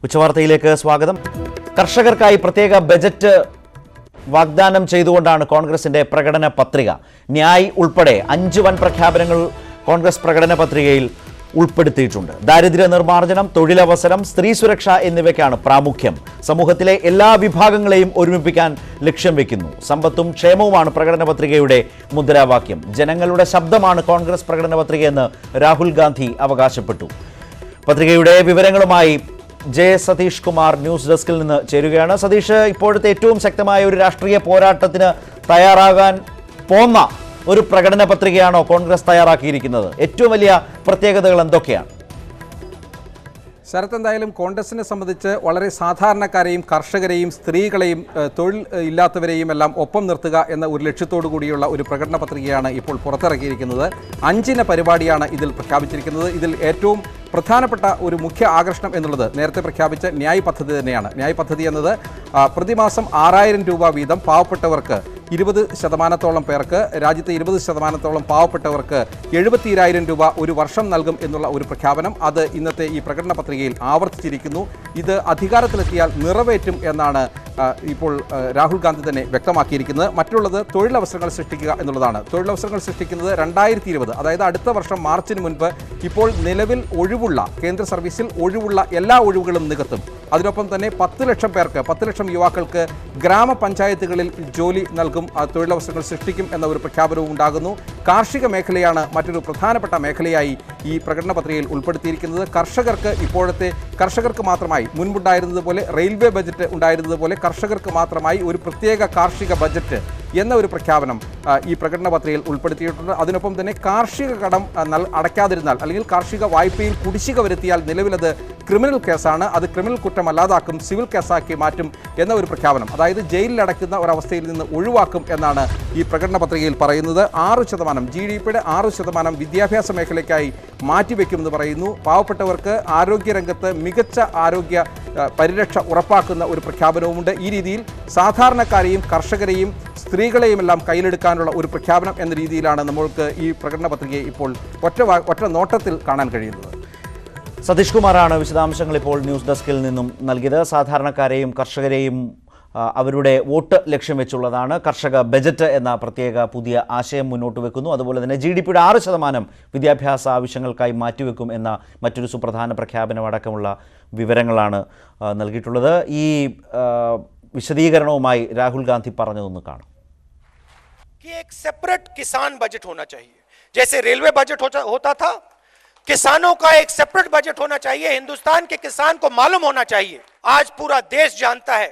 ഉച്ചവാർത്തയിലേക്ക് സ്വാഗതം. കർഷകർക്കായി പ്രത്യേക ബജറ്റ് വാഗ്ദാനം ചെയ്തുകൊണ്ടാണ് കോൺഗ്രസിന്റെ പ്രകടന പത്രിക. ന്യായ് ഉൾപ്പെടെ 5 വൻ പ്രഖ്യാപനങ്ങൾ കോൺഗ്രസ് പ്രകടന പത്രികയിൽ ഉൾപ്പെടുത്തിയിട്ടുണ്ട്. ദാരിദ്ര്യ നിർമ്മാർജ്ജനം, തൊഴിലവസരം, സ്ത്രീ സുരക്ഷ എന്നിവയ്ക്കാണ് പ്രാമുഖ്യം. സമൂഹത്തിലെ എല്ലാ വിഭാഗങ്ങളെയും ഒരുമിപ്പിക്കാൻ ലക്ഷ്യം വെക്കുന്നു. സമ്പത്തും ക്ഷേമവുമാണ് പ്രകടന പത്രികയുടെ മുദ്രാവാക്യം. ജനങ്ങളുടെ ശബ്ദമാണ് കോൺഗ്രസ് പ്രകടന പത്രികയെന്ന് രാഹുൽ ഗാന്ധി അവകാശപ്പെട്ടു. പത്രികയുടെ വിവരങ്ങളുമായി ജെ സതീഷ് കുമാർ ന്യൂസ് ഡെസ്കിൽ നിന്ന് ചേരുകയാണ്. സതീഷ്, ഇപ്പോഴത്തെ ഏറ്റവും ശക്തമായ ഒരു രാഷ്ട്രീയ പോരാട്ടത്തിന് തയ്യാറാകാൻ പോന്ന ഒരു പ്രകടന പത്രികയാണോ കോൺഗ്രസ് തയ്യാറാക്കിയിരിക്കുന്നത്? ഏറ്റവും വലിയ പ്രത്യേകതകൾ എന്തൊക്കെയാണ്? ശരത്, എന്തായാലും കോൺഗ്രസിനെ സംബന്ധിച്ച് വളരെ സാധാരണക്കാരെയും കർഷകരെയും സ്ത്രീകളെയും തൊഴിൽ ഇല്ലാത്തവരെയും എല്ലാം ഒപ്പം നിർത്തുക എന്ന ഒരു ലക്ഷ്യത്തോടു കൂടിയുള്ള ഒരു പ്രകടന പത്രികയാണ് ഇപ്പോൾ പുറത്തിറക്കിയിരിക്കുന്നത്. 5 പരിപാടിയാണ് ഇതിൽ പ്രഖ്യാപിച്ചിരിക്കുന്നത്. ഇതിൽ ഏറ്റവും പ്രധാനപ്പെട്ട ഒരു മുഖ്യ ആകർഷണം എന്നുള്ളത് നേരത്തെ പ്രഖ്യാപിച്ച ന്യായ് പദ്ധതി തന്നെയാണ്. ന്യായ് പദ്ധതി എന്നത് പ്രതിമാസം 6000 രൂപ വീതം പാവപ്പെട്ടവർക്ക് 20% പേർക്ക്, രാജ്യത്തെ 20% പാവപ്പെട്ടവർക്ക് 72,000 രൂപ ഒരു വർഷം നൽകും എന്നുള്ള ഒരു പ്രഖ്യാപനം അത് ഇന്നത്തെ ഈ പ്രകടന പത്രികയിൽ ആവർത്തിച്ചിരിക്കുന്നു. ഇത് അധികാരത്തിലെത്തിയാൽ നിറവേറ്റും എന്നാണ് ഇപ്പോൾ രാഹുൽ ഗാന്ധി തന്നെ വ്യക്തമാക്കിയിരിക്കുന്നത്. മറ്റുള്ളത് തൊഴിലവസരങ്ങൾ സൃഷ്ടിക്കുക എന്നുള്ളതാണ്. തൊഴിലവസരങ്ങൾ സൃഷ്ടിക്കുന്നത് 2020, അതായത് അടുത്ത വർഷം മാർച്ചിന് മുൻപ് ഇപ്പോൾ നിലവിൽ ഒഴിവുള്ള കേന്ദ്ര സർവീസിൽ ഒഴിവുള്ള എല്ലാ ഒഴിവുകളും നികത്തും. അതിനൊപ്പം തന്നെ 10 ലക്ഷം പേർക്ക്, 10 ലക്ഷം യുവാക്കൾക്ക് ഗ്രാമപഞ്ചായത്തുകളിൽ ജോലി നൽകും, തൊഴിലവസരങ്ങൾ സൃഷ്ടിക്കും എന്ന ഒരു പ്രഖ്യാപനവും ഉണ്ടാകുന്നു. കാർഷിക മേഖലയാണ് മറ്റൊരു പ്രധാനപ്പെട്ട മേഖലയായി ഈ പ്രകടന പത്രികയിൽ ഉൾപ്പെടുത്തിയിരിക്കുന്നത്. കർഷകർക്ക് മാത്രമായി മുൻപുണ്ടായിരുന്നതുപോലെ റെയിൽവേ ബജറ്റ് ഉണ്ടായിരുന്നതുപോലെ കർഷകർക്ക് മാത്രമായി ഒരു പ്രത്യേക കാർഷിക ബജറ്റ് എന്ന ഒരു പ്രഖ്യാപനം ഈ പ്രകടന പത്രികയിൽ ഉൾപ്പെടുത്തിയിട്ടുണ്ട്. അതിനൊപ്പം തന്നെ കാർഷിക കടം അടയ്ക്കാതിരുന്നാൽ അല്ലെങ്കിൽ കാർഷിക വായ്പയിൽ കുടിശ്ശിക വരുത്തിയാൽ നിലവിലത് ക്രിമിനൽ കേസാണ്, അത് ക്രിമിനൽ കുറ്റമല്ലാതാക്കും, സിവിൽ കേസാക്കി മാറ്റും എന്ന ഒരു പ്രഖ്യാപനം, അതായത് ജയിലിൽ അടയ്ക്കുന്ന ഒരവസ്ഥയിൽ നിന്ന് ഒഴിവാക്കും എന്നാണ് ഈ പ്രകടന പത്രികയിൽ പറയുന്നത്. 6% GDP-യുടെ 6% വിദ്യാഭ്യാസ മേഖലയ്ക്കായി മാറ്റിവെക്കുമെന്ന് പറയുന്നു. പാവപ്പെട്ടവർക്ക് ആരോഗ്യരംഗത്ത് മികച്ച ആരോഗ്യ പരിരക്ഷ ഉറപ്പാക്കുന്ന ഒരു പ്രഖ്യാപനവുമുണ്ട്. ഈ രീതിയിൽ സാധാരണക്കാരെയും കർഷകരെയും സ്ത്രീകളെയും എല്ലാം കയ്യിലെടുക്കാനുള്ള ഒരു പ്രഖ്യാപനം എന്ന രീതിയിലാണ് നമ്മൾക്ക് ഈ പ്രകടന പത്രികയെ ഇപ്പോൾ ഒറ്റ നോട്ടത്തിൽ കാണാൻ കഴിയുന്നത്. സതീഷ് കുമാറാണ് വിശദാംശങ്ങൾ ഇപ്പോൾ ന്യൂസ് ഡെസ്കിൽ നിന്നും നൽകിയത്. സാധാരണക്കാരെയും കർഷകരെയും അവരുടെ വോട്ട് ലക്ഷ്യം വെച്ചുള്ളതാണ്. കർഷക ബജറ്റ് എന്ന പ്രത്യേക പുതിയ ആശയം മുന്നോട്ട് വെക്കുന്നു. അതുപോലെ തന്നെ GDP-യുടെ 6% വിദ്യാഭ്യാസ ആവശ്യങ്ങൾക്കായി മാറ്റിവെക്കും എന്ന മറ്റൊരു സുപ്രധാന പ്രഖ്യാപനം അടക്കമുള്ള വിവരങ്ങളാണ് നൽകിയിട്ടുള്ളത്. ഈ വിശദീകരണവുമായി രാഹുൽ ഗാന്ധി പറഞ്ഞതൊന്ന് കാണാം. एक सेपरेट किसान बजट होना चाहिए, जैसे रेलवे बजट होता था, किसानों का एक सेपरेट बजट होना चाहिए. हिंदुस्तान के किसान को मालूम होना चाहिए. आज पूरा देश जानता है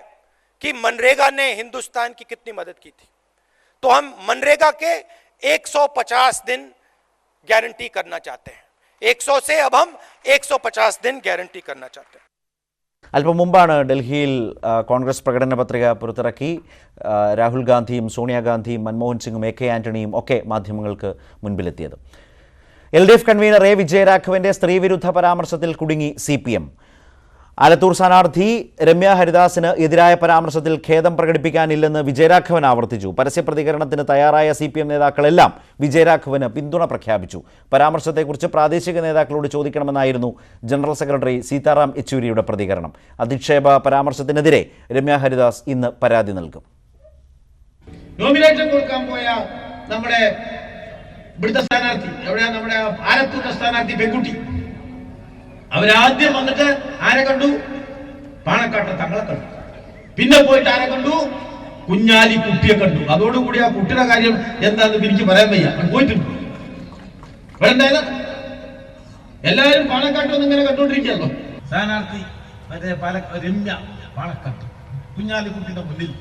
कि मनरेगा ने हिंदुस्तान की कितनी मदद की थी. तो हम मनरेगा के 150 दिन गारंटी करना चाहते हैं. 100 से अब हम 150 दिन गारंटी करना चाहते हैं. അല്പം മുമ്പാണ് ഡൽഹിയിൽ കോൺഗ്രസ് പ്രകടന പത്രിക പുറത്തിറക്കി രാഹുൽ ഗാന്ധിയും സോണിയാഗാന്ധിയും മൻമോഹൻ സിംഗും AK ആന്റണിയും ഒക്കെ മാധ്യമങ്ങൾക്ക് മുൻപിലെത്തിയത്. LDF കൺവീനർ A വിജയരാഘവന്റെ സ്ത്രീവിരുദ്ധ പരാമർശത്തിൽ കുടുങ്ങി CPM. ആലത്തൂർ സ്ഥാനാർത്ഥി രമ്യ ഹരിദാസിന് എതിരായ പരാമർശത്തിൽ ഖേദം പ്രകടിപ്പിക്കാനില്ലെന്ന് വിജയരാഘവൻ ആവർത്തിച്ചു. പരസ്യ പ്രതികരണത്തിന് തയ്യാറായ CPM നേതാക്കളെല്ലാം വിജയരാഘവന് പിന്തുണ പ്രഖ്യാപിച്ചു. പരാമർശത്തെക്കുറിച്ച് പ്രാദേശിക നേതാക്കളോട് ചോദിക്കണമെന്നായിരുന്നു ജനറൽ സെക്രട്ടറി സീതാറാം യെച്ചൂരിയുടെ പ്രതികരണം. അധിക്ഷേപ പരാമർശത്തിനെതിരെ രമ്യ ഹരിദാസ് ഇന്ന് പരാതി നൽകും. നോമിനേഷൻ കൊടുക്കാൻ പോയ നമ്മുടെ ഇവിടുത്തെ സ്ഥാനാർത്ഥി എവിടെയാണ്? നമ്മുടെ ആലത്തൂർ സ്ഥാനാർത്ഥി പെൺകുട്ടി. അവരാദ്യം വന്നിട്ട് ആരെ കണ്ടു? പാണക്കാട്ടെ തങ്ങളെ കണ്ടു. പിന്നെ പോയിട്ട് ആരെ കണ്ടു? കുഞ്ഞാലി കുട്ടിയെ കണ്ടു. അതോടുകൂടി ആ കുട്ടിയുടെ കാര്യം എന്താണെന്ന് എനിക്ക് പറയാൻ വയ്യ. പോയിട്ടുണ്ട്. എല്ലാവരും പാണക്കാട്ടൊന്നും ഇങ്ങനെ കണ്ടോണ്ടിരിക്കുകയല്ലോ. സ്ഥാനാർത്ഥി രമ്യ പാണക്കാട്ട് കുഞ്ഞാലിക്കുട്ടിയുടെ മുന്നിൽ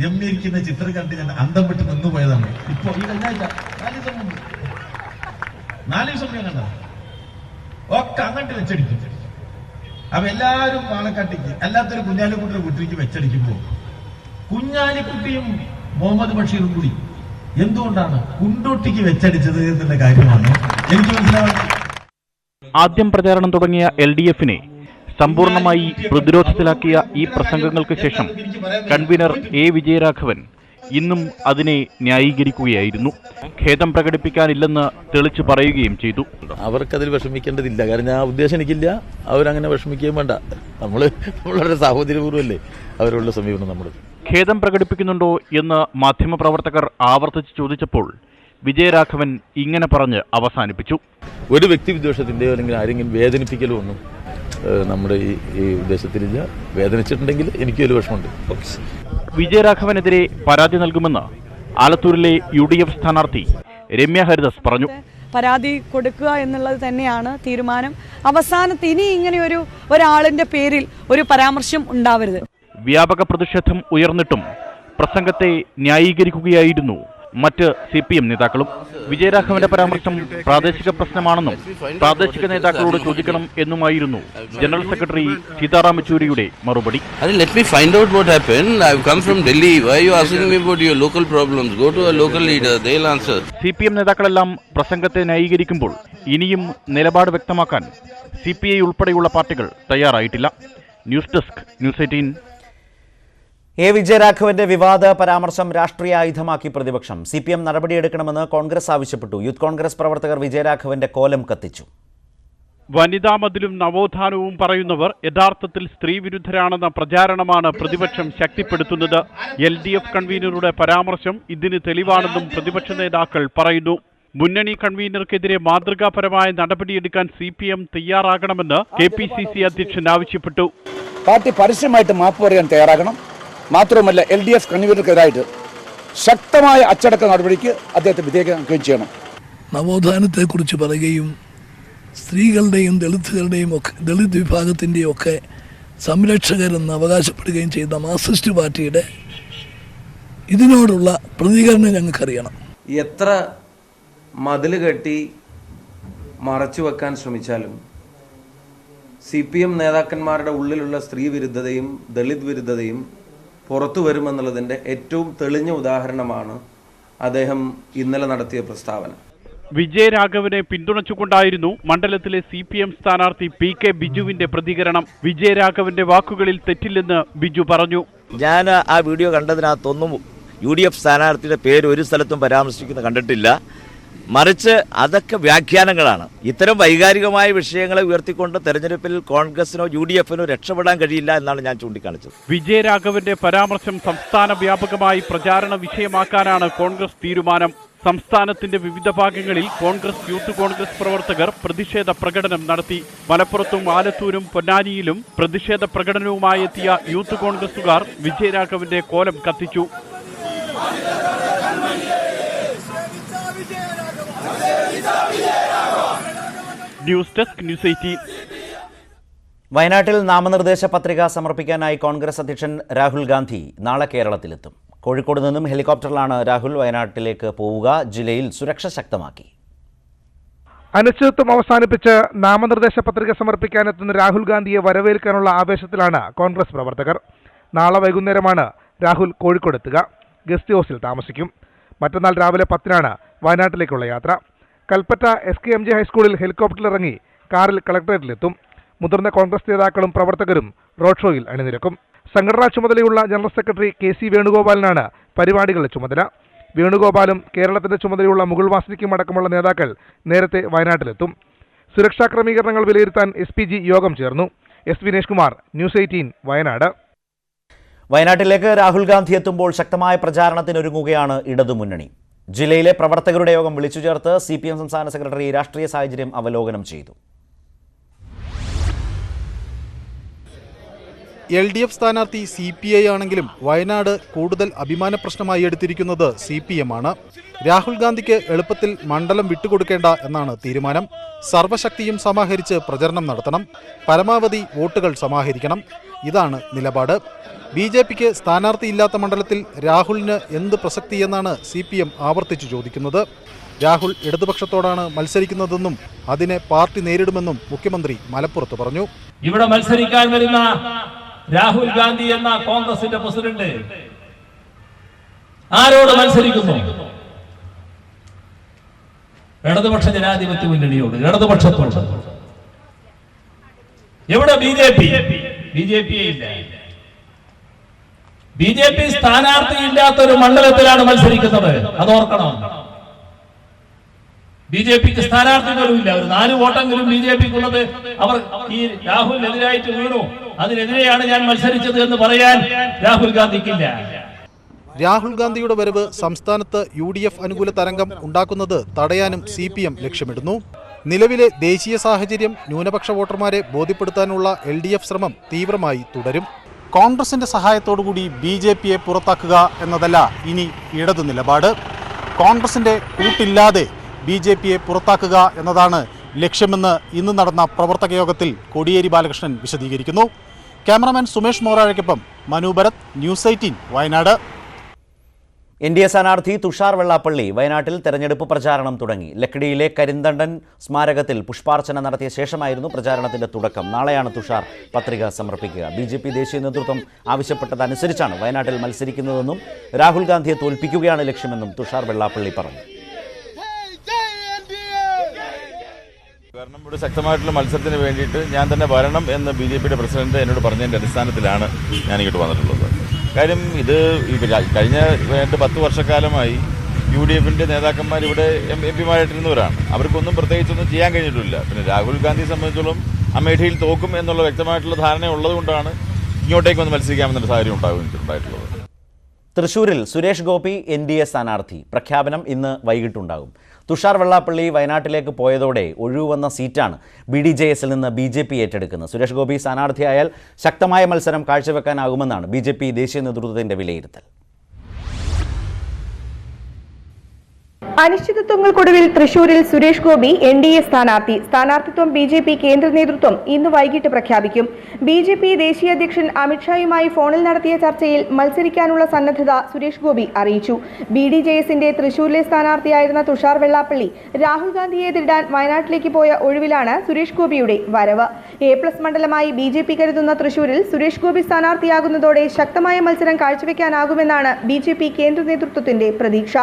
രമ്യയിരിക്കുന്ന ചിത്രം കണ്ട് ഞാൻ അന്തം വിട്ട് നിന്നുപോയതാണ്. ഇപ്പൊ ഈ കഴിഞ്ഞ 4 ദിവസം കണ്ടത് ഒക്കെ അങ്ങോട്ട് വെച്ചടിക്കും. അപ്പൊ എല്ലാവരും പാണക്കാട്ടേക്ക് അല്ലാത്തൊരു കുഞ്ഞാലിക്കുട്ടിയുടെ വീട്ടിലേക്ക് വെച്ചടിക്കുമ്പോൾ കുഞ്ഞാലിക്കുട്ടിയും മുഹമ്മദ് ബഷീറും കൂടി എന്തുകൊണ്ടാണ് കുണ്ടോട്ടിക്ക് വെച്ചടിച്ചത് എന്നുള്ള കാര്യമാണ് എനിക്ക് മനസ്സിലാവുന്നത്. ആദ്യം പ്രചാരണം തുടങ്ങിയ LDF-നെ സമ്പൂർണമായി പ്രതിരോധത്തിലാക്കിയ ഈ പ്രസംഗങ്ങൾക്ക് ശേഷം കൺവീനർ A വിജയരാഘവൻ ഇന്നും അതിനെ ന്യായീകരിക്കുകയായിരുന്നു. ഖേദം പ്രകടിപ്പിക്കാനില്ലെന്ന് തെളിച്ചു പറയുകയും ചെയ്തു. അവർക്കതിൽ വിഷമിക്കേണ്ടതില്ല. കാരണം ആ ഉദ്ദേശം എനിക്കില്ല. അവരങ്ങനെ വിഷമിക്കുകയും വേണ്ട. നമ്മളുടെ സാഹോദര്യപൂർവ്വമല്ലേ അവരുള്ള സമീപനം നമ്മൾ. ഖേദം പ്രകടിപ്പിക്കുന്നുണ്ടോ എന്ന് മാധ്യമപ്രവർത്തകർ ആവർത്തിച്ച് ചോദിച്ചപ്പോൾ വിജയരാഘവൻ ഇങ്ങനെ പറഞ്ഞ് അവസാനിപ്പിച്ചു. ഒരു വ്യക്തിവിദ്വേഷത്തിൻ്റെയോ അല്ലെങ്കിൽ ആരെങ്കിലും വേദനിപ്പിക്കലോ ഒന്നും നമ്മുടെ ഈ ഉദ്ദേശത്തിലില്ല. വേദനിച്ചിട്ടുണ്ടെങ്കിൽ എനിക്കൊരു വിഷമമുണ്ട്. വിജയരാഘവനെതിരെ പരാതി നൽകുമെന്ന് ആലത്തൂരിലെ UDF സ്ഥാനാർത്ഥി രമ്യ ഹരിദാസ് പറഞ്ഞു. പരാതി കൊടുക്കുക എന്നുള്ളത് തന്നെയാണ് തീരുമാനം. അവസാനത്ത് ഇനി ഇങ്ങനെ ഒരാളിന്റെ പേരിൽ ഒരു പരാമർശം ഉണ്ടാവരുത്. വ്യാപക പ്രതിഷേധം ഉയർന്നിട്ടും പ്രസംഗത്തെ ന്യായീകരിക്കുകയായിരുന്നു മറ്റ് CPM നേതാക്കളും. വിജയരാഘവന്റെ പരാമർശം പ്രാദേശിക പ്രശ്നമാണെന്നും പ്രാദേശിക നേതാക്കളോട് ചോദിക്കണം എന്നുമായിരുന്നു ജനറൽ സെക്രട്ടറി സീതാറാം യെച്ചൂരിയുടെ മറുപടി. Let me find out what happened. I've come from Delhi. Why are you asking me about your local problems? Go to a local leader. They'll answer. CPM നേതാക്കളെല്ലാം പ്രസംഗത്തെ ന്യായീകരിക്കുമ്പോൾ ഇനിയും നിലപാട് വ്യക്തമാക്കാൻ CPI ഉൾപ്പെടെയുള്ള പാർട്ടികൾ തയ്യാറായിട്ടില്ല. News desk news 18. വിജയരാഘവന്റെ വിവാദ പരാമർശം രാഷ്ട്രീയ ആയുധമാക്കി പ്രതിപക്ഷം. CPM നടപടിയെടുക്കണമെന്ന് കോൺഗ്രസ് ആവശ്യപ്പെട്ടു. യൂത്ത് കോൺഗ്രസ് പ്രവർത്തകർ വിജയരാഘവന്റെ കോലം കത്തിച്ചു. വനിതാ മതിലും നവോത്ഥാനവും പറയുന്നവർ യഥാർത്ഥത്തിൽ സ്ത്രീ വിരുദ്ധരാണെന്ന പ്രചാരണമാണ് പ്രതിപക്ഷം ശക്തിപ്പെടുത്തുന്നത്. LDF കൺവീനറുടെ പരാമർശം ഇതിന് തെളിവാണെന്നും പ്രതിപക്ഷ നേതാക്കൾ പറയുന്നു. മുന്നണി കൺവീനർക്കെതിരെ മാതൃകാപരമായ നടപടിയെടുക്കാൻ CPM തയ്യാറാകണമെന്ന് KPCC അധ്യക്ഷൻ ആവശ്യപ്പെട്ടു. പാർട്ടി പരസ്യമായിട്ട് മാപ്പ് പറയാൻ തയ്യാറാകണം. മാത്രവുമല്ല LDF കൺവീനർക്കെതിരായിട്ട് ശക്തമായ അച്ചടക്ക നടപടിക്ക് അദ്ദേഹത്തെ വിധേയമാക്കുകയും ചെയ്യണം. നവോത്ഥാനത്തെക്കുറിച്ച് പറയുകയും സ്ത്രീകളുടെയും ദളിത് വിഭാഗത്തിൻ്റെയും ഒക്കെ സംരക്ഷകരെന്ന് അവകാശപ്പെടുകയും ചെയ്ത മാർക്സിസ്റ്റ് പാർട്ടിയുടെ ഇതിനോടുള്ള പ്രതികരണം ഞങ്ങൾക്കറിയണം. എത്ര മതിൽ കെട്ടി മറച്ചു വെക്കാൻ ശ്രമിച്ചാലും CPM നേതാക്കന്മാരുടെ ഉള്ളിലുള്ള സ്ത്രീ വിരുദ്ധതയും ദളിത് വിരുദ്ധതയും പുറത്തു വരുമെന്നുള്ളതിൻ്റെ ഏറ്റവും തെളിഞ്ഞ ഉദാഹരണമാണ് അദ്ദേഹം ഇന്നലെ നടത്തിയ പ്രസ്താവന. വിജയരാഘവനെ പിന്തുണച്ചുകൊണ്ടായിരുന്നു മണ്ഡലത്തിലെ CPM സ്ഥാനാർത്ഥി PK ബിജുവിന്റെ പ്രതികരണം. വിജയരാഘവന്റെ വാക്കുകളിൽ തെറ്റില്ലെന്ന് ബിജു പറഞ്ഞു. ഞാൻ ആ വീഡിയോ കണ്ടതിനകത്തൊന്നും UDF സ്ഥാനാർത്ഥിയുടെ പേര് ഒരു സ്ഥലത്തും പരാമർശിക്കുന്നത് കണ്ടിട്ടില്ല. മറിച്ച് അതൊക്കെ വ്യാഖ്യാനങ്ങളാണ്. ഇത്തരം വൈകാരികമായ വിഷയങ്ങളെ ഉയർത്തിക്കൊണ്ട് തെരഞ്ഞെടുപ്പിൽ കോൺഗ്രസിനോ UDFനോ രക്ഷപ്പെടാൻ കഴിയില്ല എന്നാണ് ഞാൻ ചൂണ്ടിക്കാണിച്ചത്. വിജയരാഘവന്റെ പരാമർശം സംസ്ഥാന വ്യാപകമായി പ്രചാരണ വിഷയമാക്കാനാണ് കോൺഗ്രസ് തീരുമാനം. സംസ്ഥാനത്തിന്റെ വിവിധ ഭാഗങ്ങളിൽ കോൺഗ്രസ് യൂത്ത് കോൺഗ്രസ് പ്രവർത്തകർ പ്രതിഷേധ പ്രകടനം നടത്തി. മലപ്പുറത്തും ആലത്തൂരും പൊന്നാനിയിലും പ്രതിഷേധ പ്രകടനവുമായി എത്തിയ യൂത്ത് കോൺഗ്രസുകാർ വിജയരാഘവന്റെ കോലം കത്തിച്ചു. News desk news 18. വയനാട്ടിൽ നാമനിർദ്ദേശ പത്രിക സമർപ്പിക്കാനായി കോൺഗ്രസ് അധ്യക്ഷൻ രാഹുൽ ഗാന്ധി നാളെ കേരളത്തിലെത്തും. കോഴിക്കോട് നിന്നും ഹെലികോപ്റ്ററിലാണ് രാഹുൽ വയനാട്ടിലേക്ക് പോവുക. ജില്ലയിൽ സുരക്ഷ ശക്തമാക്കി. അനിശ്ചിതത്വം അവസാനിപ്പിച്ച് നാമനിർദ്ദേശ പത്രിക സമർപ്പിക്കാനെത്തുന്ന രാഹുൽ ഗാന്ധിയെ വരവേൽക്കാനുള്ള ആവേശത്തിലാണ് കോൺഗ്രസ് പ്രവർത്തകർ. നാളെ വൈകുന്നേരമാണ് രാഹുൽ കോഴിക്കോടെത്തുക. ഗസ്റ്റ് ഹൗസിൽ താമസിക്കും. മറ്റന്നാൾ രാവിലെ 10-നാണ് വയനാട്ടിലേക്കുള്ള യാത്ര. കൽപ്പറ്റ SKMJ ഹൈസ്കൂളിൽ ഹെലികോപ്റ്ററിലിറങ്ങി കാറിൽ കളക്ടറേറ്റിലെത്തും. മുതിർന്ന കോൺഗ്രസ് നേതാക്കളും പ്രവർത്തകരും റോഡ് ഷോയിൽ അണിനിരക്കും. സംഘടനാ ചുമതലയുള്ള ജനറൽ സെക്രട്ടറി KC വേണുഗോപാലിനാണ് പരിപാടികളുടെ ചുമതല. വേണുഗോപാലും കേരളത്തിന്റെ ചുമതലയുള്ള മുകുൾ വാസ്നിക്കും അടക്കമുള്ള നേതാക്കൾ നേരത്തെ വയനാട്ടിലെത്തും. സുരക്ഷാ ക്രമീകരണങ്ങൾ വിലയിരുത്താൻ SPG യോഗം ചേർന്നു. S Vinesh Kumar, news 18, Wayanad. വയനാട്ടിലേക്ക് രാഹുൽ ഗാന്ധി എത്തുമ്പോൾ ശക്തമായ പ്രചാരണത്തിനൊരുങ്ങുകയാണ് ഇടതുമുന്നണി. ജില്ലയിലെ പ്രവർത്തകരുടെ യോഗം വിളിച്ചു ചേർത്ത് CPM സംസ്ഥാന സെക്രട്ടറി രാഷ്ട്രീയ സാഹചര്യം അവലോകനം ചെയ്തു. LDF സ്ഥാനാർത്ഥി CPI ആണെങ്കിലും വയനാട് കൂടുതൽ അഭിമാന പ്രശ്നമായി എടുത്തിരിക്കുന്നത് CPM ആണ്. രാഹുൽ ഗാന്ധിക്ക് എളുപ്പത്തിൽ മണ്ഡലം വിട്ടുകൊടുക്കേണ്ട എന്നാണ് തീരുമാനം. സർവശക്തിയും സമാഹരിച്ച് പ്രചരണം നടത്തണം. പരമാവധി വോട്ടുകൾ സമാഹരിക്കണം. ഇതാണ് നിലപാട്. BJPക്ക് സ്ഥാനാർത്ഥിയില്ലാത്ത മണ്ഡലത്തിൽ രാഹുലിന് എന്ത് പ്രസക്തിയെന്നാണ് CPM ആവർത്തിച്ചു ചോദിക്കുന്നത്. രാഹുൽ ഇടതുപക്ഷത്തോടാണ് മത്സരിക്കുന്നതെന്നും അതിനെ പാർട്ടി നേരിടുമെന്നും മുഖ്യമന്ത്രി മലപ്പുറത്ത് പറഞ്ഞു. ഇവിടെ മത്സരിക്കാൻ വരുന്ന രാഹുൽ ഗാന്ധി എന്ന കോൺഗ്രസിന്റെ പ്രസിഡന്റ് ആരോട് മത്സരിക്കുന്നു? ഇടതുപക്ഷ ജനാധിപത്യ മുന്നണിയോട്, ഇടതുപക്ഷത്തോട്. എവിടെ BJP? BJP ഇല്ല. BJP സ്ഥാനാർത്ഥി ഇല്ലാത്ത ഒരു മണ്ഡലത്തിലാണ് മത്സരിക്കുന്നത്, അതോർക്കണം. BJPക്ക് സ്ഥാനാർത്ഥി പോലും ഇല്ല. ഒരു 4 വോട്ടെങ്കിലും BJPക്കുള്ളത് അവർ ഈ രാഹുലിനെതിരായിട്ട് വീണു. അതിനെതിരെയാണ് ഞാൻ മത്സരിച്ചത് എന്ന് പറയാൻ രാഹുൽ ഗാന്ധിക്കില്ല. രാഹുൽ ഗാന്ധിയുടെ വരവ് സംസ്ഥാനത്ത് UDF അനുകൂല തരംഗം ഉണ്ടാക്കുന്നത് തടയാനും CPM ലക്ഷ്യമിടുന്നു. നിലവിലെ ദേശീയ സാഹചര്യം ന്യൂനപക്ഷ വോട്ടർമാരെ ബോധ്യപ്പെടുത്താനുള്ള LDF ശ്രമം തീവ്രമായി തുടരും. കോൺഗ്രസിന്റെ സഹായത്തോടുകൂടി BJPയെ പുറത്താക്കുക എന്നതല്ല ഇനി ഇടതു നിലപാട്. കോൺഗ്രസിന്റെ കൂട്ടില്ലാതെ BJPയെ പുറത്താക്കുക എന്നതാണ് ലക്ഷ്യമെന്ന് ഇന്ന് നടന്ന പ്രവർത്തക യോഗത്തിൽ കോടിയേരി ബാലകൃഷ്ണൻ വിശദീകരിക്കുന്നു. ക്യാമറാമാൻ സുമേഷ് മോറാഴയ്ക്കൊപ്പം മനു ഭരത്, ന്യൂസ് 18 വയനാട്. NDA സ്ഥാനാർത്ഥി തുഷാർ വെള്ളാപ്പള്ളി വയനാട്ടിൽ തെരഞ്ഞെടുപ്പ് പ്രചാരണം തുടങ്ങി. ലക്കിടിയിലെ കരിന്തണ്ടൻ സ്മാരകത്തിൽ പുഷ്പാർച്ചന നടത്തിയ ശേഷമായിരുന്നു പ്രചാരണത്തിന്റെ തുടക്കം. നാളെയാണ് തുഷാർ പത്രിക സമർപ്പിക്കുക. BJP ദേശീയ നേതൃത്വം ആവശ്യപ്പെട്ടതനുസരിച്ചാണ് വയനാട്ടിൽ മത്സരിക്കുന്നതെന്നും രാഹുൽ ഗാന്ധിയെ തോൽപ്പിക്കുകയാണ് ലക്ഷ്യമെന്നും തുഷാർ വെള്ളാപ്പള്ളി പറഞ്ഞു. കാരണം ഇവിടെ ശക്തമായിട്ടുള്ള മത്സരത്തിന് വേണ്ടിയിട്ട് ഞാൻ തന്നെ വരണം എന്ന് BJPയുടെ പ്രസിഡന്റ് എന്നോട് പറഞ്ഞതിൻ്റെ അടിസ്ഥാനത്തിലാണ് ഞാൻ ഇങ്ങോട്ട് വന്നിട്ടുള്ളത്. കാര്യം ഇത് കഴിഞ്ഞ 10 വർഷക്കാലമായി UDFന്റെ നേതാക്കന്മാർ ഇവിടെ MP മാരായിട്ടിരുന്നവരാണ്. അവർക്കൊന്നും പ്രത്യേകിച്ചൊന്നും ചെയ്യാൻ കഴിഞ്ഞിട്ടില്ല. പിന്നെ രാഹുൽ ഗാന്ധിയെ സംബന്ധിച്ചോളം അമേഠിയിൽ തോക്കും എന്നുള്ള വ്യക്തമായിട്ടുള്ള ധാരണ ഉള്ളതുകൊണ്ടാണ് ഇങ്ങോട്ടേക്ക് വന്ന് മത്സരിക്കാമെന്നൊരു സാഹചര്യം ഉണ്ടായിട്ടുള്ളത്. തൃശൂരിൽ സുരേഷ് ഗോപി NDA സ്ഥാനാർത്ഥി. പ്രഖ്യാപനം ഇന്ന് വൈകിട്ടുണ്ടാകും. തുഷാർ വെള്ളാപ്പള്ളി വയനാട്ടിലേക്ക് പോയതോടെ ഒഴിവുവന്ന സീറ്റാണ് BDJSൽ നിന്ന് BJP ഏറ്റെടുക്കുന്നത്. സുരേഷ് ഗോപി സ്ഥാനാർത്ഥിയായാൽ ശക്തമായ മത്സരം കാഴ്ചവെക്കാനാകുമെന്നാണ് BJP ദേശീയ നേതൃത്വത്തിന്റെ വിലയിരുത്തൽ. അനിശ്ചിതത്വങ്ങൾക്കൊടുവിൽ തൃശൂരിൽ സുരേഷ് ഗോപി NDA സ്ഥാനാർത്ഥി. സ്ഥാനാർത്ഥിത്വം BJP കേന്ദ്ര നേതൃത്വം ഇന്ന് വൈകിട്ട് പ്രഖ്യാപിക്കും. BJP ദേശീയ അധ്യക്ഷൻ അമിത്ഷായുമായി ഫോണിൽ നടത്തിയ ചർച്ചയിൽ മത്സരിക്കാനുള്ള സന്നദ്ധത സുരേഷ് ഗോപി അറിയിച്ചു. BDJSന്റെ തൃശൂരിലെ സ്ഥാനാർത്ഥിയായിരുന്ന തുഷാർ വെള്ളാപ്പള്ളി രാഹുൽ ഗാന്ധിയെ എതിരിടാൻ വയനാട്ടിലേക്ക് പോയ ഒഴിവിലാണ് സുരേഷ് ഗോപിയുടെ വരവ്. A+ മണ്ഡലമായി BJP കരുതുന്ന തൃശൂരിൽ സുരേഷ് ഗോപി സ്ഥാനാർത്ഥിയാകുന്നതോടെ ശക്തമായ മത്സരം കാഴ്ചവെക്കാനാകുമെന്നാണ് BJP കേന്ദ്ര നേതൃത്വത്തിന്റെ പ്രതീക്ഷ.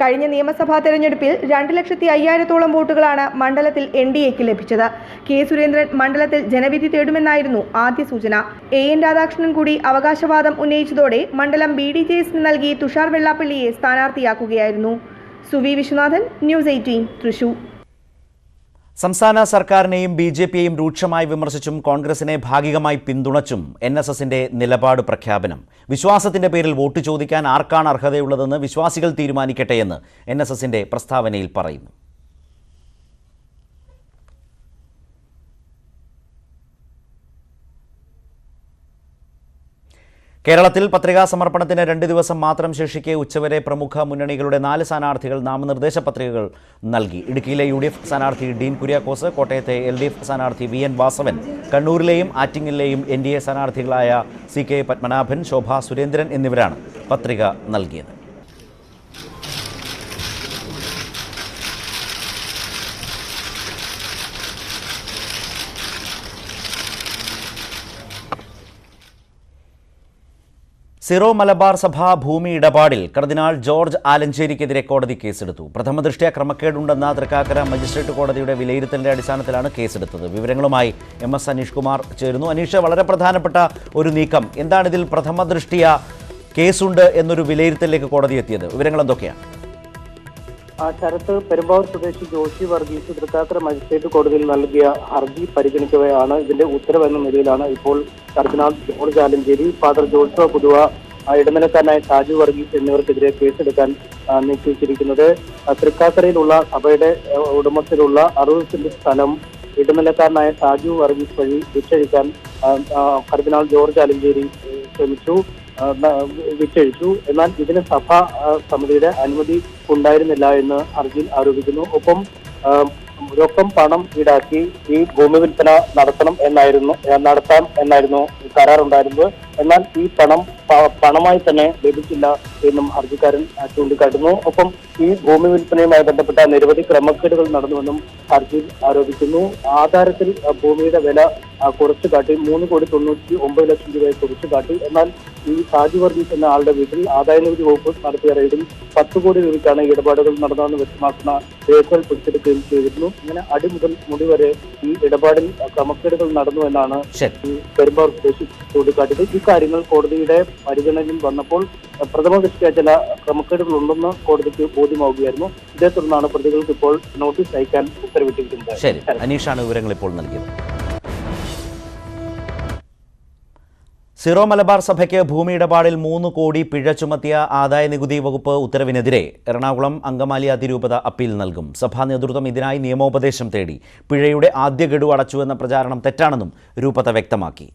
കഴിഞ്ഞ നിയമസഭാ തെരഞ്ഞെടുപ്പിൽ 2,50,000-ഓളം വോട്ടുകളാണ് മണ്ഡലത്തിൽ NDAക്ക് ലഭിച്ചത്. K. സുരേന്ദ്രൻ മണ്ഡലത്തിൽ ജനവിധി തേടുമെന്നായിരുന്നു ആദ്യ സൂചന. AN രാധാകൃഷ്ണൻ കൂടി അവകാശവാദം ഉന്നയിച്ചതോടെ മണ്ഡലം BDJSന് നൽകി തുഷാർ വെള്ളാപ്പള്ളിയെ സ്ഥാനാർത്ഥിയാക്കുകയായിരുന്നു. സുവി വിശ്വനാഥൻ, ന്യൂസ് 18 തൃശൂർ. സംസ്ഥാന സർക്കാരിനെയും BJPയെയും രൂക്ഷമായി വിമർശിച്ചും കോൺഗ്രസിനെ ഭാഗികമായി പിന്തുണച്ചും NSSന്റെ നിലപാട് പ്രഖ്യാപനം. വിശ്വാസത്തിന്റെ പേരിൽ വോട്ട് ചോദിക്കാൻ ആർക്കാണ് അർഹതയുള്ളതെന്ന് വിശ്വാസികൾ തീരുമാനിക്കട്ടെയെന്ന് NSSന്റെ പ്രസ്താവനയിൽ പറയുന്നു. കേരളത്തിൽ പത്രികാ സമർപ്പണത്തിന് 2 ദിവസം മാത്രം ശേഷിക്കെ ഉച്ചവരെ പ്രമുഖ മുന്നണികളുടെ 4 സ്ഥാനാർത്ഥികൾ നാമനിർദ്ദേശ പത്രികകൾ നൽകി. ഇടുക്കിയിലെ UDF സ്ഥാനാർത്ഥി ഡീൻ കുര്യാക്കോസ്, കോട്ടയത്തെ LDF സ്ഥാനാർത്ഥി VN Vasavan, കണ്ണൂരിലെയും ആറ്റിങ്ങലിലെയും NDA സ്ഥാനാർത്ഥികളായ CK Padmanabhan, ശോഭ സുരേന്ദ്രൻ എന്നിവരാണ് പത്രിക നൽകിയത്. സിറോ മലബാർ സഭ ഭൂമി ഇടപാടിൽ കർദിനാൾ ജോർജ് ആലഞ്ചേരിക്കെതിരെ കോടതി കേസെടുത്തു. പ്രഥമദൃഷ്ട്യാ ക്രമക്കേടുണ്ടെന്ന തൃക്കാക്കര മജിസ്ട്രേറ്റ് കോടതിയുടെ വിലയിരുത്തലിന്റെ അടിസ്ഥാനത്തിലാണ് കേസെടുത്തത്. വിവരങ്ങളുമായി MS അനീഷ് കുമാർ ചേരുന്നു. അനീഷ്, വളരെ പ്രധാനപ്പെട്ട ഒരു നീക്കം. എന്താണ് ഇതിൽ പ്രഥമദൃഷ്ട്യാ കേസുണ്ട് എന്നൊരു വിലയിരുത്തലിലേക്ക് കോടതി എത്തിയത്? വിവരങ്ങൾ എന്തൊക്കെയാണ്? ശരത്ത്, പെരുമ്പാവൂർ സ്വദേശി ജോഷി വർഗീസ് തൃക്കാക്കര മജിസ്ട്രേറ്റ് കോടതിയിൽ നൽകിയ ഹർജി പരിഗണിക്കവെയാണ് ഇതിന്റെ ഉത്തരവെന്ന നിലയിലാണ് ഇപ്പോൾ cardinal George Alencherry, father Joshua Puthuva, ഇടനിലക്കാരനായ ഷാജു വർഗീസ് എന്നിവർക്കെതിരെ കേസെടുക്കാൻ നിശ്ചയിച്ചിരിക്കുന്നത്. തൃക്കാക്കരയിലുള്ള സഭയുടെ ഉടമസ്ഥയിലുള്ള 60 സെന്റ് സ്ഥലം ഇടനിലക്കാരനായ ഷാജു വർഗീസ് വഴി വിറ്റഴിക്കാൻ കർദിനാൾ ജോർജ് ആലഞ്ചേരി വിറ്റഴിച്ചു. എന്നാൽ ഇതിന് സഭാ സമിതിയുടെ അനുമതി ഉണ്ടായിരുന്നില്ല എന്ന് ഹർജിയിൽ ആരോപിക്കുന്നു. ഒപ്പം രൊക്കം പണം ഈടാക്കി ഈ ഭൂമി വിൽപ്പന നടത്താം എന്നായിരുന്നു കരാറുണ്ടായിരുന്നത്. എന്നാൽ ഈ പണമായി തന്നെ ലഭിച്ചില്ല എന്നും ഹർജിക്കാരൻ ചൂണ്ടിക്കാട്ടുന്നു. ഒപ്പം ഈ ഭൂമി വിൽപ്പനയുമായി ബന്ധപ്പെട്ട നിരവധി ക്രമക്കേടുകൾ നടന്നുവെന്നും ഹർജിയിൽ ആരോപിക്കുന്നു. ആധാരത്തിൽ ഭൂമിയുടെ വില കുറച്ചു കാട്ടി 3,99,00,000 രൂപയെ കുറിച്ചു കാട്ടി. എന്നാൽ ഈ ഷാജു വർഗീസ് എന്ന ആളുടെ വീട്ടിൽ ആദായനികുതി വകുപ്പ് നടത്തിയ റെയ്ഡിൽ 10 കോടി രൂപയ്ക്കാണ് ഇടപാടുകൾ നടന്നതെന്ന് വ്യക്തമാക്കുന്ന രേഖകൾ പിടിച്ചെടുക്കുകയും ചെയ്തിരുന്നു. ഇങ്ങനെ അടിമുതൽ മുടി വരെ ഈ ഇടപാടിൽ ക്രമക്കേടുകൾ നടന്നു എന്നാണ് ഈ പെരുമ്പാവൂർ സ്വദേശി ചൂണ്ടിക്കാട്ടിയത്. ഈ ഇക്കാര്യങ്ങൾ കോടതിയുടെ പരിഗണനയിൽ വന്നപ്പോൾ പ്രഥമ ദൃഷ്ട്യാ ചില ക്രമക്കേടുകളുണ്ടെന്ന് കോടതിക്ക് ബോധ്യമാവുകയായിരുന്നു. ഇതേ തുടർന്നാണ് പ്രതികൾക്ക് ഇപ്പോൾ നോട്ടീസ് അയക്കാൻ ഉത്തരവിട്ടിരിക്കുന്നത്. ശരി, അനീഷാണ് വിവരങ്ങൾ ഇപ്പോൾ നൽകിയത്. സിറോ മലബാർ സഭയ്ക്ക് ഭൂമി ഇടപാടിൽ 3 കോടി പിഴ ചുമത്തിയ ആദായ നികുതി വകുപ്പ് ഉത്തരവിനെതിരെ എറണാകുളം അങ്കമാലി അതിരൂപത അപ്പീൽ നൽകും. സഭാ നേതൃത്വം ഇതിനായി നിയമോപദേശം തേടി. പിഴയുടെ ആദ്യ ഗഡു അടച്ചുവെന്ന പ്രചാരണം തെറ്റാണെന്നും രൂപത വ്യക്തമാക്കി.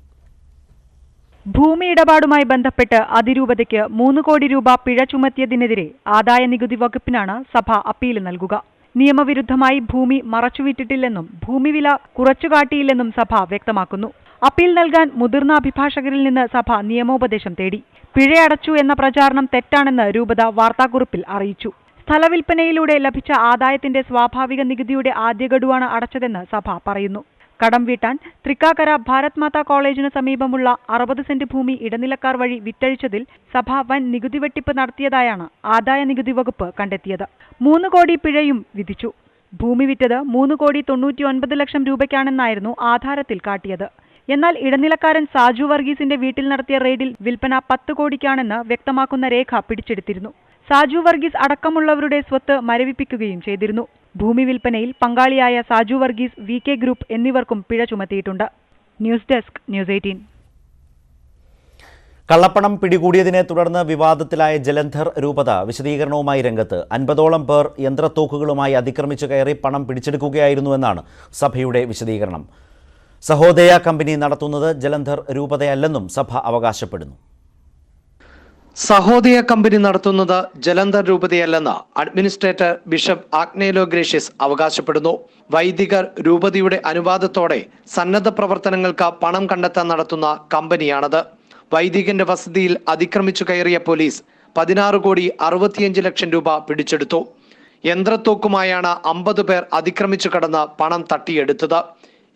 ഭൂമി ഇടപാടുമായി ബന്ധപ്പെട്ട് അതിരൂപതയ്ക്ക് 3 കോടി രൂപ പിഴ ചുമത്തിയതിനെതിരെ ആദായ നികുതി വകുപ്പിനാണ് സഭ അപ്പീൽ നൽകുക. നിയമവിരുദ്ധമായി ഭൂമി മറച്ചുവിറ്റിട്ടില്ലെന്നും ഭൂമിവില കുറച്ചുകാട്ടിയില്ലെന്നും സഭ വ്യക്തമാക്കുന്നു. അപ്പീൽ നൽകാൻ മുതിർന്ന അഭിഭാഷകരിൽ നിന്ന് സഭ നിയമോപദേശം തേടി. പിഴയടച്ചു എന്ന പ്രചാരണം തെറ്റാണെന്ന് രൂപത വാർത്താക്കുറിപ്പിൽ അറിയിച്ചു. സ്ഥലവിൽപ്പനയിലൂടെ ലഭിച്ച ആദായത്തിന്റെ സ്വാഭാവിക നികുതിയുടെ ആദ്യ ഗഡുവാണ് അടച്ചതെന്ന് സഭ പറയുന്നു. കടം വീട്ടാൻ തൃക്കാക്കര ഭാരത് മാതാ കോളേജിന് സമീപമുള്ള 60 സെന്റ് ഭൂമി ഇടനിലക്കാർ വഴി വിറ്റഴിച്ചതിൽ സഭ വൻ നികുതി വെട്ടിപ്പ് നടത്തിയതായാണ് ആദായ നികുതി വകുപ്പ് കണ്ടെത്തിയത്. 3 കോടി പിഴയും വിധിച്ചു. ഭൂമി വിറ്റത് 3,99 ലക്ഷം രൂപയ്ക്കാണെന്നായിരുന്നു ആധാരത്തിൽ കാട്ടിയത്. എന്നാൽ ഇടനിലക്കാരൻ സാജു വർഗീസിന്റെ വീട്ടിൽ നടത്തിയ റെയ്ഡിൽ വിൽപ്പന 10 കോടിക്കാണെന്ന് വ്യക്തമാക്കുന്ന രേഖ പിടിച്ചെടുത്തിരുന്നു. സാജു വർഗീസ് അടക്കമുള്ളവരുടെ സ്വത്ത് മരവിപ്പിക്കുകയും ചെയ്തിരുന്നു. ഭൂമി വിൽപ്പനയിൽ പങ്കാളിയായ സാജു വർഗീസ്, VK ഗ്രൂപ്പ് എന്നിവർക്കും പിഴ ചുമത്തിയിട്ടുണ്ട്. News desk, news 18. കള്ളപ്പണം പിടികൂടിയതിനെ തുടർന്ന് വിവാദത്തിലായ ജലന്ധർ രൂപത വിശദീകരണവുമായി രംഗത്ത്. 50ഓളം പേർ യന്ത്രത്തോക്കുകളുമായി അതിക്രമിച്ചു കയറി പണം പിടിച്ചെടുക്കുകയായിരുന്നുവെന്നാണ് സഭയുടെ വിശദീകരണം. സഹോദയ കമ്പനി നടത്തുന്നത് ജലന്ധർ രൂപതയല്ലെന്നും സഭ അവകാശപ്പെടുന്നു. സഹോദയ കമ്പനി നടത്തുന്നത് Jalandhar രൂപതയല്ലെന്ന് administrator bishop Agnelo gracious അവകാശപ്പെടുന്നു. വൈദികർ രൂപതയുടെ അനുവാദത്തോടെ സന്നദ്ധ പ്രവർത്തനങ്ങൾക്ക് പണം കണ്ടെത്താൻ നടത്തുന്ന കമ്പനിയാണത്. വൈദികന്റെ വസതിയിൽ അതിക്രമിച്ചു കയറിയ പോലീസ് 16,65 ലക്ഷം രൂപ പിടിച്ചെടുത്തു. യന്ത്രത്തോക്കുമായാണ് 50 പേർ അതിക്രമിച്ചു കടന്ന് പണം തട്ടിയെടുത്തത്.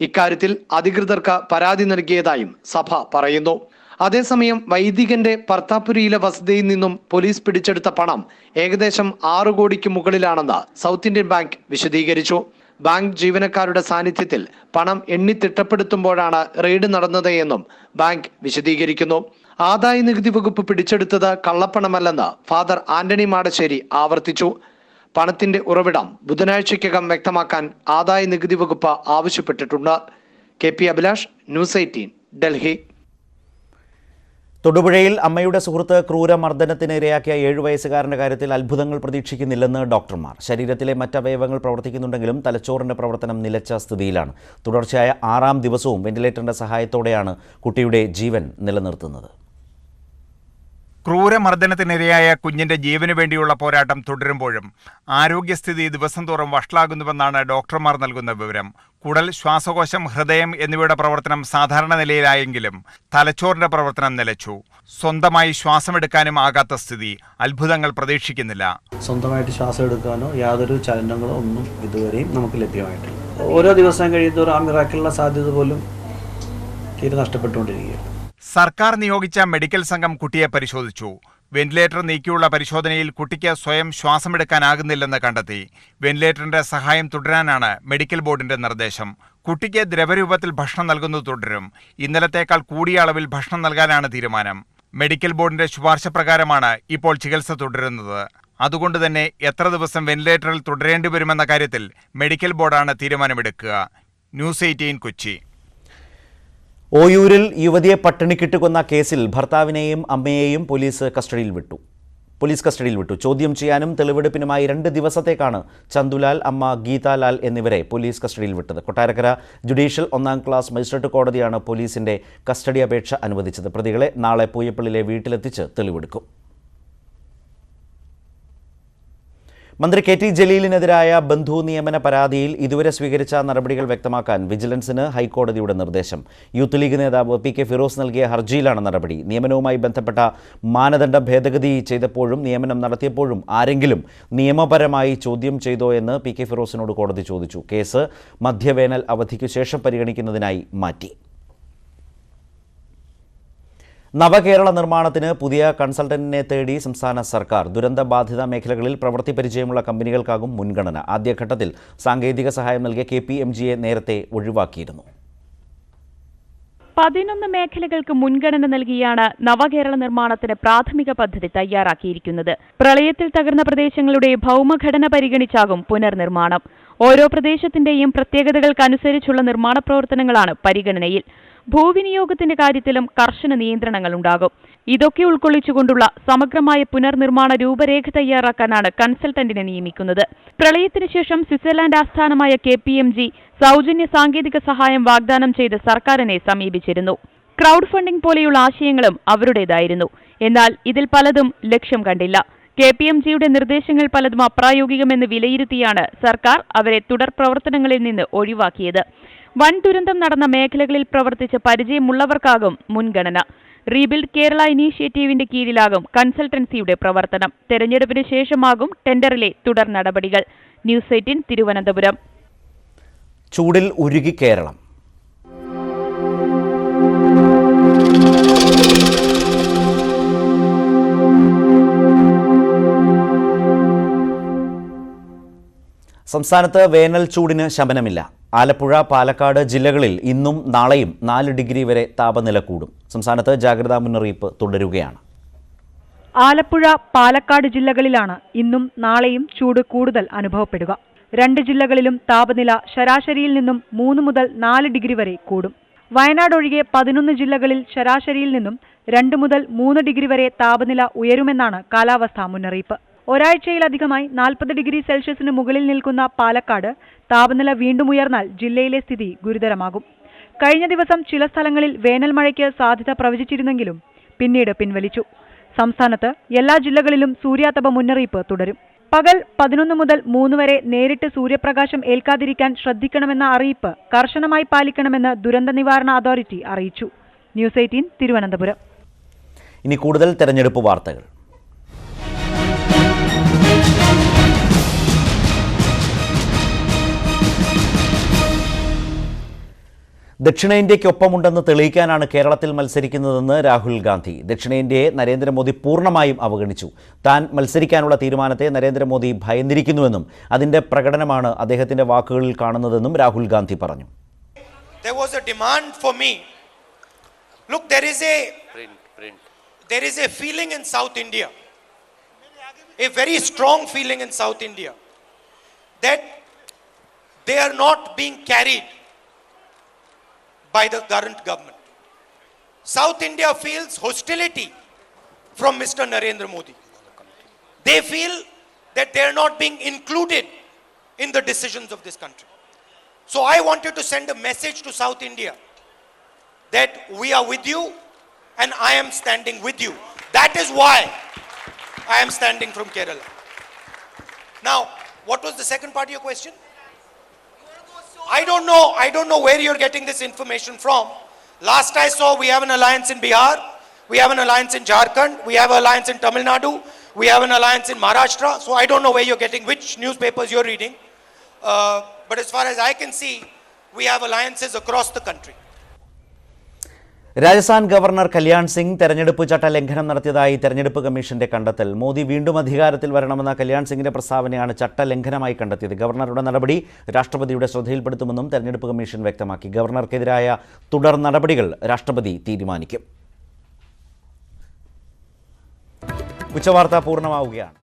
ഇക്കാര്യത്തിൽ അധികൃതർക്ക് പരാതി നൽകിയതായും സഭ പറയുന്നു. അതേസമയം വൈദികന്റെ പർത്താപുരിയിലെ വസതിയിൽ നിന്നും പോലീസ് പിടിച്ചെടുത്ത പണം ഏകദേശം 6 കോടിക്ക് മുകളിലാണെന്ന് സൗത്ത് ഇന്ത്യൻ ബാങ്ക് വിശദീകരിച്ചു. ബാങ്ക് ജീവനക്കാരുടെ സാന്നിധ്യത്തിൽ പണം എണ്ണി തിട്ടപ്പെടുത്തുമ്പോഴാണ് റെയ്ഡ് നടന്നത് എന്നും ബാങ്ക് വിശദീകരിക്കുന്നു. ആദായ നികുതി വകുപ്പ് പിടിച്ചെടുത്തത് കള്ളപ്പണമല്ലെന്ന് ഫാദർ ആന്റണി മാടശ്ശേരി ആവർത്തിച്ചു. പണത്തിന്റെ ഉറവിടം ബുധനാഴ്ചയ്ക്കകം വ്യക്തമാക്കാൻ ആദായ നികുതി വകുപ്പ് ആവശ്യപ്പെട്ടിട്ടുണ്ട്. KP Abhilash, news 18, Delhi. തൊടുപുഴയിൽ അമ്മയുടെ സുഹൃത്ത് ക്രൂരമർദ്ദനത്തിനിരയാക്കിയ 7 വയസ്സുകാരന്റെ കാര്യത്തിൽ അത്ഭുതങ്ങൾ പ്രതീക്ഷിക്കുന്നില്ലെന്ന് ഡോക്ടർമാർ. ശരീരത്തിലെ മറ്റവയവങ്ങൾ പ്രവർത്തിക്കുന്നുണ്ടെങ്കിലും തലച്ചോറിന്റെ പ്രവർത്തനം നിലച്ച സ്ഥിതിയിലാണ്. തുടർച്ചയായ 6ാം ദിവസവും വെന്റിലേറ്ററിന്റെ സഹായത്തോടെയാണ് കുട്ടിയുടെ ജീവൻ നിലനിർത്തുന്നത്. ക്രൂരമർദ്ദനത്തിനിരയായ കുഞ്ഞിന്റെ ജീവനു വേണ്ടിയുള്ള പോരാട്ടം തുടരുമ്പോഴും ആരോഗ്യസ്ഥിതി ദിവസം തോറും വഷളാകുന്നുവെന്നാണ് ഡോക്ടർമാർ നൽകുന്ന വിവരം. കുടൽ, ശ്വാസകോശം, ഹൃദയം എന്നിവയുടെ പ്രവർത്തനം സാധാരണ നിലയിലായെങ്കിലും തലച്ചോറിന്റെ പ്രവർത്തനം നിലച്ചു. സ്വന്തമായി ശ്വാസമെടുക്കാനും ആകാത്ത സ്ഥിതി. അത്ഭുതങ്ങൾ പ്രതീക്ഷിക്കുന്നില്ല. സ്വന്തമായിട്ട് ശ്വാസം എടുക്കാനോ യാതൊരു ചലനങ്ങളോ ഒന്നും ഇതുവരെയും നമുക്ക് ലഭ്യമായിട്ടില്ല. ഓരോ ദിവസം കഴിയുന്നതോറും ആ മിറാക്കിളിനുള്ള സാധ്യത പോലും തീരെ നഷ്ടപ്പെട്ടുകൊണ്ടിരിക്കുകയാണ്. സർക്കാർ നിയോഗിച്ച മെഡിക്കൽ സംഘം കുട്ടിയെ പരിശോധിച്ചു. വെന്റിലേറ്റർ നീക്കിയുള്ള പരിശോധനയിൽ കുട്ടിക്ക് സ്വയം ശ്വാസമെടുക്കാനാകുന്നില്ലെന്ന് കണ്ടെത്തി. വെന്റിലേറ്ററിന്റെ സഹായം തുടരാനാണ് മെഡിക്കൽ ബോർഡിന്റെ നിർദ്ദേശം. കുട്ടിക്ക് ദ്രവരൂപത്തിൽ ഭക്ഷണം നൽകുന്നത് തുടരും. ഇന്നലത്തേക്കാൾ കൂടിയ അളവിൽ ഭക്ഷണം നൽകാനാണ് തീരുമാനം. മെഡിക്കൽ ബോർഡിന്റെ ശുപാർശ പ്രകാരമാണ് ഇപ്പോൾ ചികിത്സ തുടരുന്നത്. അതുകൊണ്ട് തന്നെ എത്ര ദിവസം വെന്റിലേറ്ററിൽ തുടരേണ്ടി വരുമെന്ന കാര്യത്തിൽ മെഡിക്കൽ ബോർഡാണ് തീരുമാനമെടുക്കുക. ന്യൂസ് 18, കൊച്ചി. ഓയൂരിൽ യുവതിയെ പട്ടിണിക്കിട്ട് കൊന്ന കേസിൽ ഭർത്താവിനെയും അമ്മയെയും പോലീസ് കസ്റ്റഡിയിൽ വിട്ടു. ചോദ്യം ചെയ്യാനും തെളിവെടുപ്പിനുമായി 2 ദിവസത്തേക്കാണ് ചന്തുലാൽ, അമ്മ ഗീതാലാൽ എന്നിവരെ പോലീസ് കസ്റ്റഡിയിൽ വിട്ടത്. കൊട്ടാരക്കര ജുഡീഷ്യൽ 1ാം ക്ലാസ് മജിസ്ട്രേറ്റ് കോടതിയാണ് പോലീസിന്റെ കസ്റ്റഡി അപേക്ഷ അനുവദിച്ചത്. പ്രതികളെ നാളെ പൂയപ്പള്ളിയിലെ വീട്ടിലെത്തിച്ച് തെളിവെടുക്കും. മന്ത്രി KT ജലീലിനെതിരായ ബന്ധു നിയമന പരാതിയിൽ ഇതുവരെ സ്വീകരിച്ച നടപടികൾ വ്യക്തമാക്കാൻ വിജിലൻസിന് ഹൈക്കോടതിയുടെ നിർദ്ദേശം. യൂത്ത് ലീഗ് നേതാവ് PK ഫിറോസ് നൽകിയ ഹർജിയിലാണ് നടപടി. നിയമനവുമായി ബന്ധപ്പെട്ട മാനദണ്ഡം ഭേദഗതി ചെയ്തപ്പോഴും നിയമനം നടത്തിയപ്പോഴും ആരെങ്കിലും നിയമപരമായി ചോദ്യം ചെയ്തോ എന്ന് PK ഫിറോസിനോട് കോടതി ചോദിച്ചു. കേസ് മധ്യവേനൽ അവധിക്കു ശേഷം പരിഗണിക്കുന്നതിനായി മാറ്റി. നവകേരള നിർമ്മാണത്തിന് പുതിയ കൺസൾട്ടന്റിനെ തേടി സംസ്ഥാന സർക്കാർ. ദുരന്തബാധിത മേഖലകളിൽ പ്രവൃത്തി പരിചയമുള്ള കമ്പനികൾക്കാകും മുൻഗണന. ആദ്യഘട്ടത്തിൽ സാങ്കേതിക സഹായം നൽകിയ KPMGയെ നേരത്തെ ഒഴിവാക്കിയിരുന്നു. 11 മേഖലകൾക്ക് മുൻഗണന നൽകിയാണ് നവകേരള നിർമ്മാണത്തിന് പ്രാഥമിക പദ്ധതി തയ്യാറാക്കിയിരിക്കുന്നത്. പ്രളയത്തിൽ തകർന്ന പ്രദേശങ്ങളുടെ ഭൗമഘടന പരിഗണിച്ചാകും പുനർനിർമ്മാണം. ഓരോ പ്രദേശത്തിന്റെയും പ്രത്യേകതകൾക്കനുസരിച്ചുള്ള നിർമ്മാണ പ്രവർത്തനങ്ങളാണ് പരിഗണനയിൽ. ഭൂവിനിയോഗത്തിന്റെ കാര്യത്തിലും കർശന നിയന്ത്രണങ്ങളുണ്ടാകും. ഇതൊക്കെ ഉൾക്കൊള്ളിച്ചുകൊണ്ടുള്ള സമഗ്രമായ പുനർനിർമ്മാണ രൂപരേഖ തയ്യാറാക്കാനാണ് കൺസൾട്ടന്റിനെ നിയമിക്കുന്നത്. പ്രളയത്തിന് ശേഷം സ്വിറ്റ്സർലാൻഡ് ആസ്ഥാനമായ KPMG സൗജന്യ സാങ്കേതിക സഹായം വാഗ്ദാനം ചെയ്ത് സർക്കാരിനെ സമീപിച്ചിരുന്നു. ക്രൗഡ് ഫണ്ടിംഗ് പോലെയുള്ള ആശയങ്ങളും അവരുടേതായിരുന്നു. എന്നാൽ ഇതിൽ പലതും ലക്ഷ്യം കണ്ടില്ല. KPMGയുടെ നിർദ്ദേശങ്ങൾ പലതും അപ്രായോഗികമെന്ന് വിലയിരുത്തിയാണ് സർക്കാർ അവരെ തുടർ പ്രവർത്തനങ്ങളിൽ നിന്ന് ഒഴിവാക്കിയത്. വൻ ദുരന്തം നടന്ന മേഖലകളിൽ പ്രവർത്തിച്ച് പരിചയമുള്ളവർക്കാകും മുൻഗണന. റീബിൽഡ് കേരള ഇനീഷ്യേറ്റീവിന്റെ കീഴിലാകും കൺസൾട്ടൻസിയുടെ പ്രവർത്തനം. തെരഞ്ഞെടുപ്പിന് ശേഷമാകും ടെൻഡറിലെ തുടർ നടപടികൾ. ന്യൂസ് 18 തിരുവനന്തപുരം. ചൂടിൽ ഉരുകി കേരളം. സംസ്ഥാനത്ത് വേനൽ ചൂടിന് ശമനമില്ല. ആലപ്പുഴ, പാലക്കാട് ജില്ലകളിൽ ഇന്നും നാളെയും 4 ഡിഗ്രി വരെ താപനില കൂടും. സംസ്ഥാനത്ത് ജാഗ്രതാ മുന്നറിയിപ്പ് തുടരുകയാണ്. ആലപ്പുഴ, പാലക്കാട് ജില്ലകളിലാണ് ഇന്നും നാളെയും ചൂട് കൂടുതൽ അനുഭവപ്പെടുക. 2 ജില്ലകളിലും താപനില ശരാശരിയിൽ നിന്നും 3 മുതൽ 4 ഡിഗ്രി വരെ കൂടും. വയനാട് ഒഴികെ 11 ജില്ലകളിൽ ശരാശരിയിൽ നിന്നും 2 മുതൽ 3 ഡിഗ്രി വരെ താപനില ഉയരുമെന്നാണ് കാലാവസ്ഥാ മുന്നറിയിപ്പ്. ഒരാഴ്ചയിലധികമായി 40 ഡിഗ്രി സെൽഷ്യസിന് മുകളിൽ നിൽക്കുന്ന പാലക്കാട് താപനില വീണ്ടും ഉയർന്നാൽ ജില്ലയിലെ സ്ഥിതി ഗുരുതരമാകും. കഴിഞ്ഞ ദിവസം ചില സ്ഥലങ്ങളിൽ വേനൽ മഴയ്ക്ക് സാധ്യത പ്രവചിച്ചിരുന്നെങ്കിലും പിന്നീട് പിൻവലിച്ചു. സംസ്ഥാനത്ത് എല്ലാ ജില്ലകളിലും സൂര്യാതപ മുന്നറിയിപ്പ് തുടരും. പകൽ 11 മുതൽ 3 വരെ നേരിട്ട് സൂര്യപ്രകാശം ഏൽക്കാതിരിക്കാൻ ശ്രദ്ധിക്കണമെന്ന അറിയിപ്പ് കർശനമായി പാലിക്കണമെന്ന് ദുരന്ത നിവാരണ അതോറിറ്റി അറിയിച്ചു. ന്യൂസ് 18 തിരുവനന്തപുരം. ഇനി കൂടുതൽ തെരഞ്ഞെടുപ്പ് വാർത്തകൾ. ദക്ഷിണേന്ത്യയ്ക്കൊപ്പമുണ്ടെന്ന് തെളിയിക്കാനാണ് കേരളത്തിൽ മത്സരിക്കുന്നതെന്ന് രാഹുൽ ഗാന്ധി. ദക്ഷിണേന്ത്യയെ നരേന്ദ്രമോദി പൂർണ്ണമായും അവഗണിച്ചു. താൻ മത്സരിക്കാനുള്ള തീരുമാനത്തെ നരേന്ദ്രമോദി ഭയന്നിരിക്കുന്നുവെന്നും അതിന്റെ പ്രകടനമാണ് അദ്ദേഹത്തിന്റെ വാക്കുകളിൽ കാണുന്നതെന്നും രാഹുൽ ഗാന്ധി പറഞ്ഞു. There was a demand for me. Look, there is a feeling in South India, a very strong feeling in South India, that they are not being carried by the current government. South India feels hostility from Mr. Narendra Modi. They feel that they are not being included in the decisions of this country. So I wanted to send a message to South India that we are with you and I am standing with you. That is why I am standing from Kerala. Now, what was the second part of your question? I don't know where you're getting this information from. Last I saw, we have an alliance in Bihar, we have an alliance in Jharkhand, we have an alliance in Tamil Nadu, we have an alliance in Maharashtra. So I don't know where you're getting, which newspapers you're reading. But as far as I can see, we have alliances across the country. Rajasthan governor Kalyan Singh തെരഞ്ഞെടുപ്പ് ചട്ട ലംഘനം നടത്തിയതായി തെരഞ്ഞെടുപ്പ് കമ്മീഷന്റെ കണ്ടെത്തൽ. മോദി വീണ്ടും അധികാരത്തിൽ വരണമെന്ന കല്യാൺ സിംഗിന്റെ പ്രസ്താവനയാണ് ചട്ടലംഘനമായി കണ്ടെത്തിയത്. ഗവർണറുടെ നടപടി രാഷ്ട്രപതിയുടെ ശ്രദ്ധയിൽപ്പെടുത്തുമെന്നും തെരഞ്ഞെടുപ്പ് കമ്മീഷൻ വ്യക്തമാക്കി. ഗവർണർക്കെതിരായ തുടർ നടപടികൾ രാഷ്ട്രപതി തീരുമാനിക്കും. ഉച്ചവാർത്ത പൂർണ്ണമാവുകയാണ്.